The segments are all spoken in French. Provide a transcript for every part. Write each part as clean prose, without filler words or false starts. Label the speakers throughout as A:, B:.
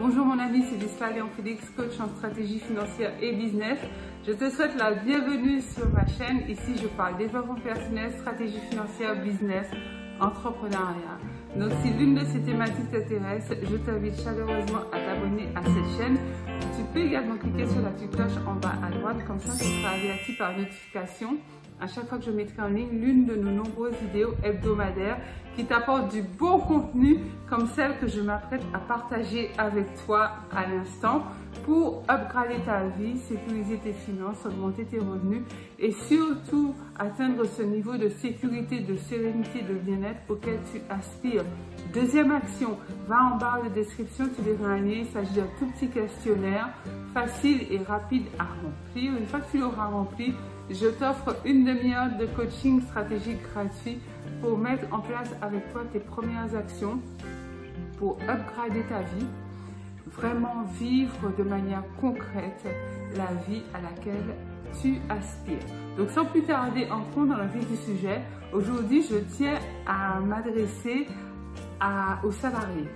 A: Bonjour mon ami, c'est Disla Léon Félix, coach en stratégie financière et business. Je te souhaite la bienvenue sur ma chaîne. Ici, je parle développement personnel, stratégie financière, business, entrepreneuriat. Donc, si l'une de ces thématiques t'intéresse, je t'invite chaleureusement à t'abonner à cette chaîne. Tu peux également cliquer sur la petite cloche en bas à droite, comme ça tu seras averti par notification à chaque fois que je mettrai en ligne l'une de nos nombreuses vidéos hebdomadaires qui t'apportent du bon contenu comme celle que je m'apprête à partager avec toi à l'instant pour upgrader ta vie, sécuriser tes finances, augmenter tes revenus et surtout atteindre ce niveau de sécurité, de sérénité, de bien-être auquel tu aspires. Deuxième action, va en barre de description, tu verras un lien, il s'agit d'un tout petit questionnaire facile et rapide à remplir. Une fois que tu l'auras rempli, je t'offre une demi-heure de coaching stratégique gratuit pour mettre en place avec toi tes premières actions pour upgrader ta vie, vraiment vivre de manière concrète la vie à laquelle tu aspires. Donc sans plus tarder, entrons dans le vif du sujet. Aujourd'hui, je tiens à m'adresser aux salariés,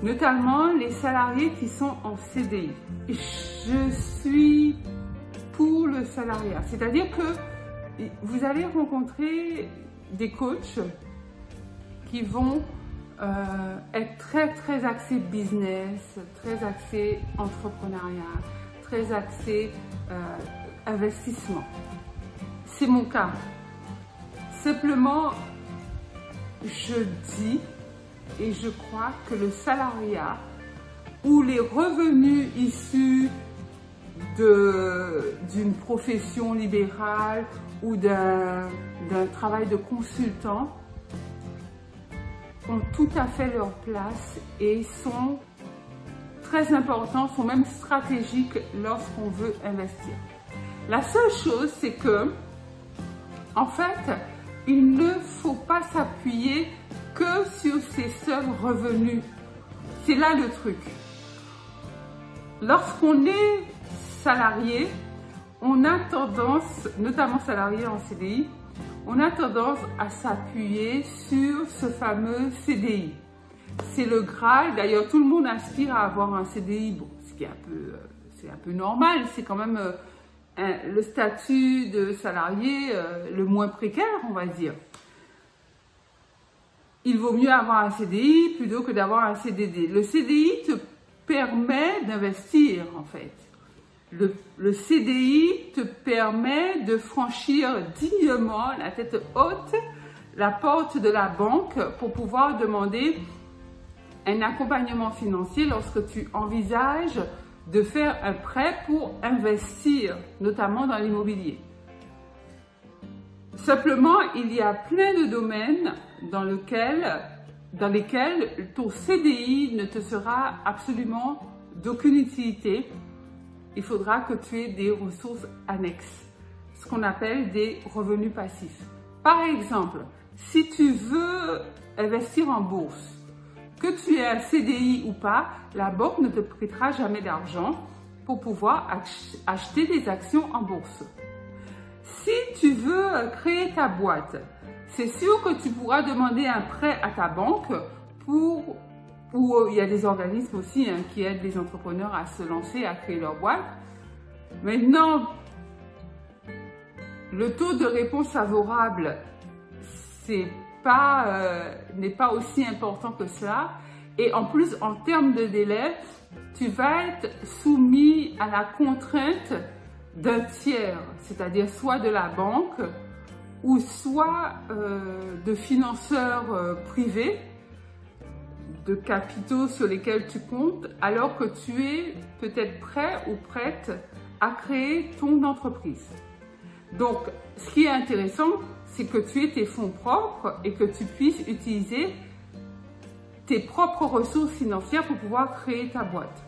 A: notamment les salariés qui sont en CDI. Je suis pour le salariat, c'est-à-dire que vous allez rencontrer des coachs qui vont être très axés business, très axés entrepreneuriat, très axés investissement. C'est mon cas. Simplement, je dis et je crois que le salariat ou les revenus issus d'une profession libérale ou d'un travail de consultant ont tout à fait leur place et sont très importants, sont même stratégiques lorsqu'on veut investir. La seule chose, c'est que, en fait, il ne faut pas s'appuyer que sur ces seuls revenus. C'est là le truc. Lorsqu'on est salarié, on a tendance, notamment salarié en CDI, on a tendance à s'appuyer sur ce fameux CDI. C'est le Graal. D'ailleurs, tout le monde aspire à avoir un CDI, bon, ce qui est un peu normal. C'est quand même le statut de salarié le moins précaire, on va dire. Il vaut mieux avoir un CDI plutôt que d'avoir un CDD. Le CDI te permet d'investir, en fait. Le CDI te permet de franchir dignement, la tête haute, la porte de la banque pour pouvoir demander un accompagnement financier lorsque tu envisages de faire un prêt pour investir, notamment dans l'immobilier. Simplement, il y a plein de domaines dans lesquels ton CDI ne te sera absolument d'aucune utilité. Il faudra que tu aies des ressources annexes, ce qu'on appelle des revenus passifs. Par exemple, si tu veux investir en bourse, que tu aies un CDI ou pas, la banque ne te prêtera jamais d'argent pour pouvoir acheter des actions en bourse. Si tu veux créer ta boîte, c'est sûr que tu pourras demander un prêt à ta banque ou il y a des organismes aussi qui aident les entrepreneurs à se lancer, à créer leur boîte. Maintenant, le taux de réponse favorable n'est pas aussi important que cela. Et en plus, en termes de délai, tu vas être soumis à la contrainte d'un tiers, c'est-à-dire soit de la banque ou soit de financeurs privés, de capitaux sur lesquels tu comptes, alors que tu es peut-être prêt ou prête à créer ton entreprise. Donc, ce qui est intéressant, c'est que tu aies tes fonds propres et que tu puisses utiliser tes propres ressources financières pour pouvoir créer ta boîte.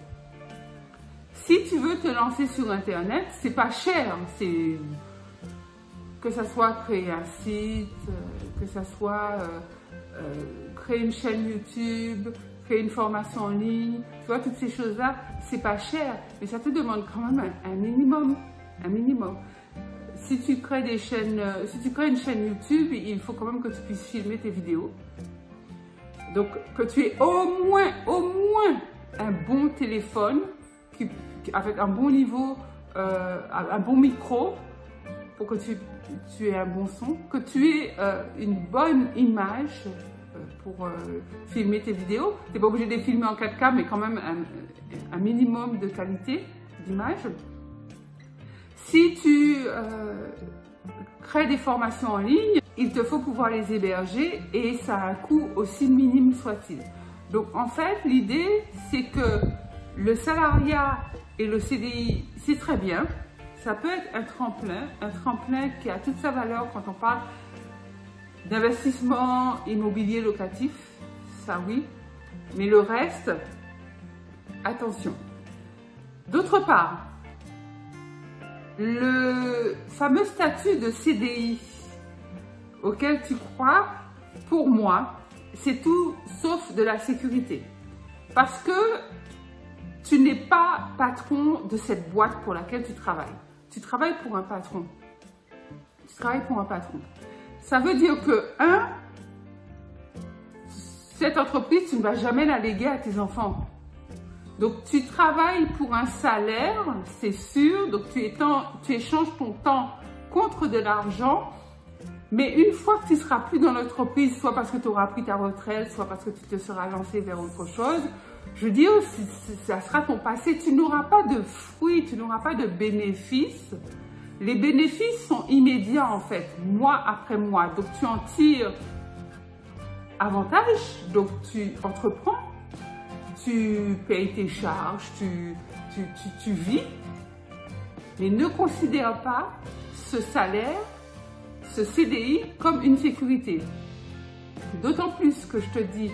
A: Si tu veux te lancer sur Internet, c'est pas cher. Que ça soit créer un site, que ça soit créer une chaîne YouTube, créer une formation en ligne, tu vois, toutes ces choses-là, c'est pas cher, mais ça te demande quand même un minimum. Si tu crées une chaîne YouTube, il faut quand même que tu puisses filmer tes vidéos. Donc, que tu aies au moins un bon téléphone avec un bon niveau, un bon micro pour que tu aies un bon son, que tu aies une bonne image pour filmer tes vidéos. Tu n'es pas obligé de les filmer en 4K, mais quand même un minimum de qualité d'image. Si tu crées des formations en ligne, il te faut pouvoir les héberger et ça a un coût aussi minime soit-il. Donc en fait, l'idée, c'est que le salariat et le CDI, c'est très bien. Ça peut être un tremplin qui a toute sa valeur quand on parle d'investissement immobilier locatif, ça oui, mais le reste, attention. D'autre part, le fameux statut de CDI auquel tu crois, pour moi, c'est tout sauf de la sécurité. Parce que tu n'es pas patron de cette boîte pour laquelle tu travailles. Tu travailles pour un patron. Tu travailles pour un patron. Ça veut dire que, cette entreprise, tu ne vas jamais la léguer à tes enfants. Donc, tu travailles pour un salaire, c'est sûr. Donc, tu échanges ton temps contre de l'argent. Mais une fois que tu ne seras plus dans l'entreprise, soit parce que tu auras pris ta retraite, soit parce que tu te seras lancé vers autre chose, je dis aussi, ça sera ton passé. Tu n'auras pas de fruits, tu n'auras pas de bénéfices. Les bénéfices sont immédiats en fait, mois après mois. Donc, tu en tires avantage. Donc, tu entreprends. Tu payes tes charges, tu vis, mais ne considère pas ce salaire, ce CDI comme une sécurité. D'autant plus que je te dis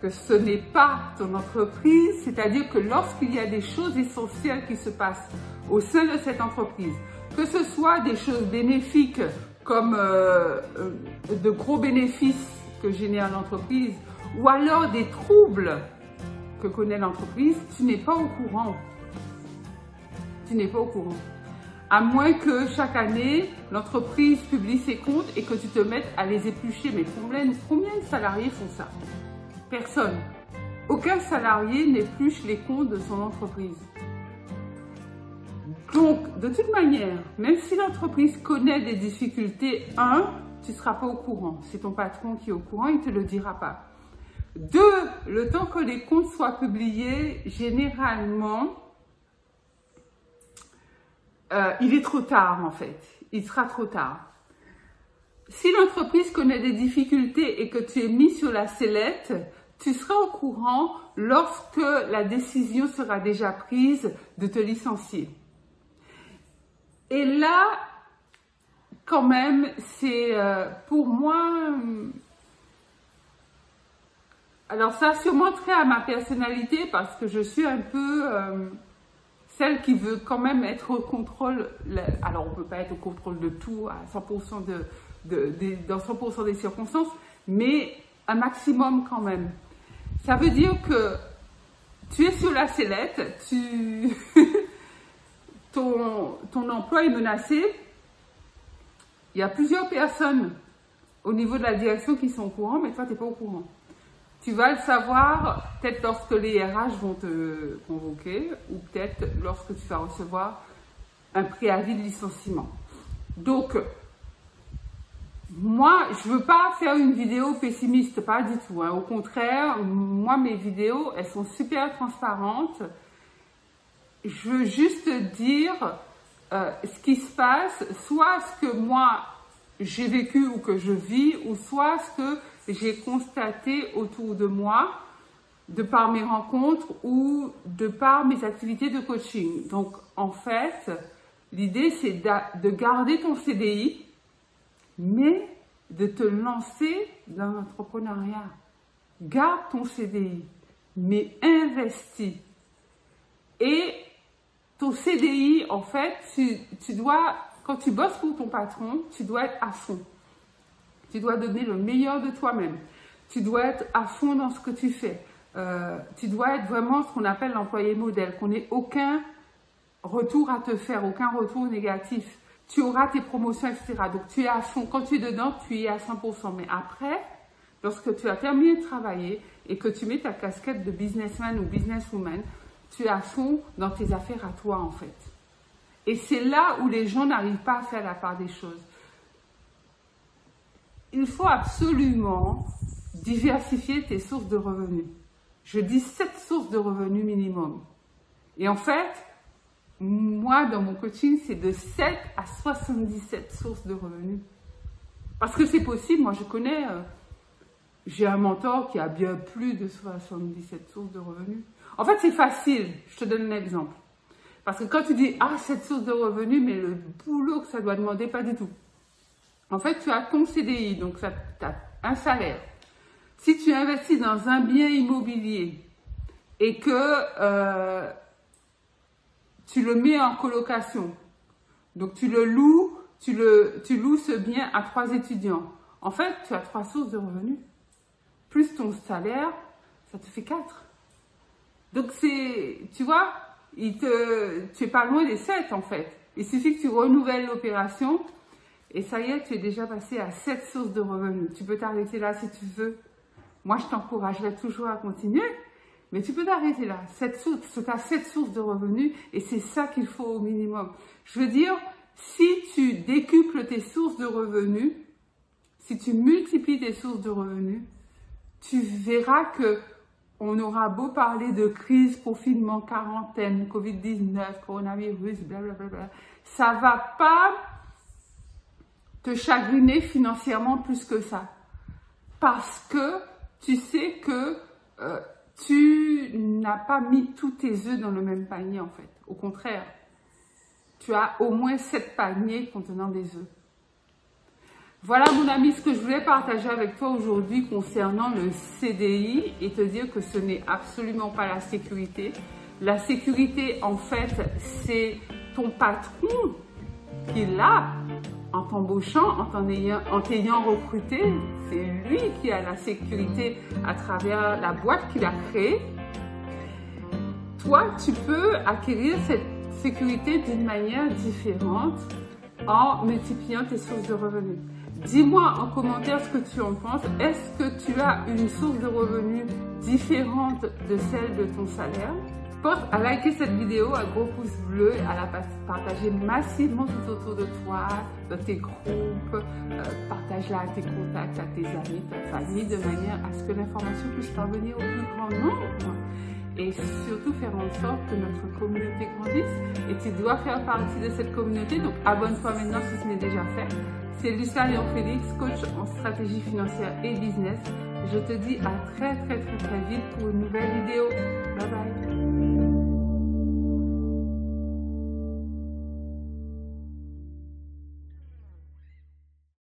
A: que ce n'est pas ton entreprise, c'est-à-dire que lorsqu'il y a des choses essentielles qui se passent au sein de cette entreprise, que ce soit des choses bénéfiques comme de gros bénéfices que génère l'entreprise, ou alors des troubles que connaît l'entreprise, tu n'es pas au courant. Tu n'es pas au courant. À moins que chaque année, l'entreprise publie ses comptes et que tu te mettes à les éplucher. Mais combien de salariés font ça? Personne. Aucun salarié n'épluche les comptes de son entreprise. Donc, de toute manière, même si l'entreprise connaît des difficultés, tu ne seras pas au courant. C'est ton patron qui est au courant, il ne te le dira pas. 2, le temps que les comptes soient publiés, généralement, il est trop tard en fait. Il sera trop tard. Si l'entreprise connaît des difficultés et que tu es mis sur la sellette, tu seras au courant lorsque la décision sera déjà prise de te licencier. Et là, quand même, c'est pour moi... Alors, ça a sûrement trait à ma personnalité parce que je suis un peu celle qui veut quand même être au contrôle. Alors, on ne peut pas être au contrôle de tout à 100% dans 100% des circonstances, mais un maximum quand même. Ça veut dire que tu es sur la sellette, ton emploi est menacé. Il y a plusieurs personnes au niveau de la direction qui sont au courant, mais toi, tu n'es pas au courant. Tu vas le savoir peut-être lorsque les RH vont te convoquer ou peut-être lorsque tu vas recevoir un préavis de licenciement. Donc, moi, je ne veux pas faire une vidéo pessimiste, pas du tout. Au contraire, moi, mes vidéos, elles sont super transparentes. Je veux juste dire ce qui se passe, soit ce que moi, j'ai vécu ou que je vis, ou soit ce que j'ai constaté autour de moi, de par mes rencontres ou de par mes activités de coaching. Donc, en fait, l'idée, c'est de garder ton CDI, mais de te lancer dans l'entrepreneuriat. Garde ton CDI, mais investis. Et ton CDI, en fait, tu dois, quand tu bosses pour ton patron, tu dois être à fond. Tu dois donner le meilleur de toi-même. Tu dois être à fond dans ce que tu fais. Tu dois être vraiment ce qu'on appelle l'employé modèle, qu'on n'ait aucun retour à te faire, aucun retour négatif. Tu auras tes promotions, etc. Donc, tu es à fond. Quand tu es dedans, tu y es à 100%. Mais après, lorsque tu as terminé de travailler, et que tu mets ta casquette de businessman ou businesswoman, tu es à fond dans tes affaires à toi en fait. Et c'est là où les gens n'arrivent pas à faire la part des choses. Il faut absolument diversifier tes sources de revenus. Je dis 7 sources de revenus minimum. Et en fait, moi, dans mon coaching, c'est de 7 à 77 sources de revenus. Parce que c'est possible. Moi, je connais, j'ai un mentor qui a bien plus de 77 sources de revenus. En fait, c'est facile. Je te donne un exemple. Parce que quand tu dis, ah, cette source de revenus, mais le boulot que ça doit demander, pas du tout. En fait, tu as ton CDI, donc tu as un salaire. Si tu investis dans un bien immobilier et que tu le mets en colocation, donc tu le loues, tu loues ce bien à 3 étudiants. En fait, tu as 3 sources de revenus. Plus ton salaire, ça te fait 4. Donc, tu vois, tu es pas loin des 7 en fait. Il suffit que tu renouvelles l'opération et ça y est, tu es déjà passé à 7 sources de revenus. Tu peux t'arrêter là si tu veux. Moi, je t'encouragerai toujours à continuer, mais tu peux t'arrêter là. Tu as 7 sources de revenus et c'est ça qu'il faut au minimum. Je veux dire, si tu décuples tes sources de revenus, si tu multiplies tes sources de revenus, tu verras que on aura beau parler de crise, confinement, quarantaine, Covid-19, coronavirus, blablabla. Ça ne va pas te chagriner financièrement plus que ça. Parce que tu sais que tu n'as pas mis tous tes œufs dans le même panier en fait. Au contraire, tu as au moins 7 paniers contenant des œufs. Voilà mon ami ce que je voulais partager avec toi aujourd'hui concernant le CDI et te dire que ce n'est absolument pas la sécurité. La sécurité en fait c'est ton patron qui l'a en t'embauchant, en t'ayant recruté. C'est lui qui a la sécurité à travers la boîte qu'il a créée. Toi tu peux acquérir cette sécurité d'une manière différente en multipliant tes sources de revenus. Dis-moi en commentaire ce que tu en penses. Est-ce que tu as une source de revenus différente de celle de ton salaire? Pense à liker cette vidéo, un gros pouce bleu, à la partager massivement tout autour de toi, dans tes groupes, partage-la à tes contacts, à tes amis, ta famille, de manière à ce que l'information puisse parvenir au plus grand nombre. Et surtout faire en sorte que notre communauté grandisse. Et tu dois faire partie de cette communauté, donc abonne-toi maintenant si ce n'est déjà fait. C'est Lucía Léon Félix, coach en stratégie financière et business. Je te dis à très vite pour une nouvelle vidéo. Bye bye.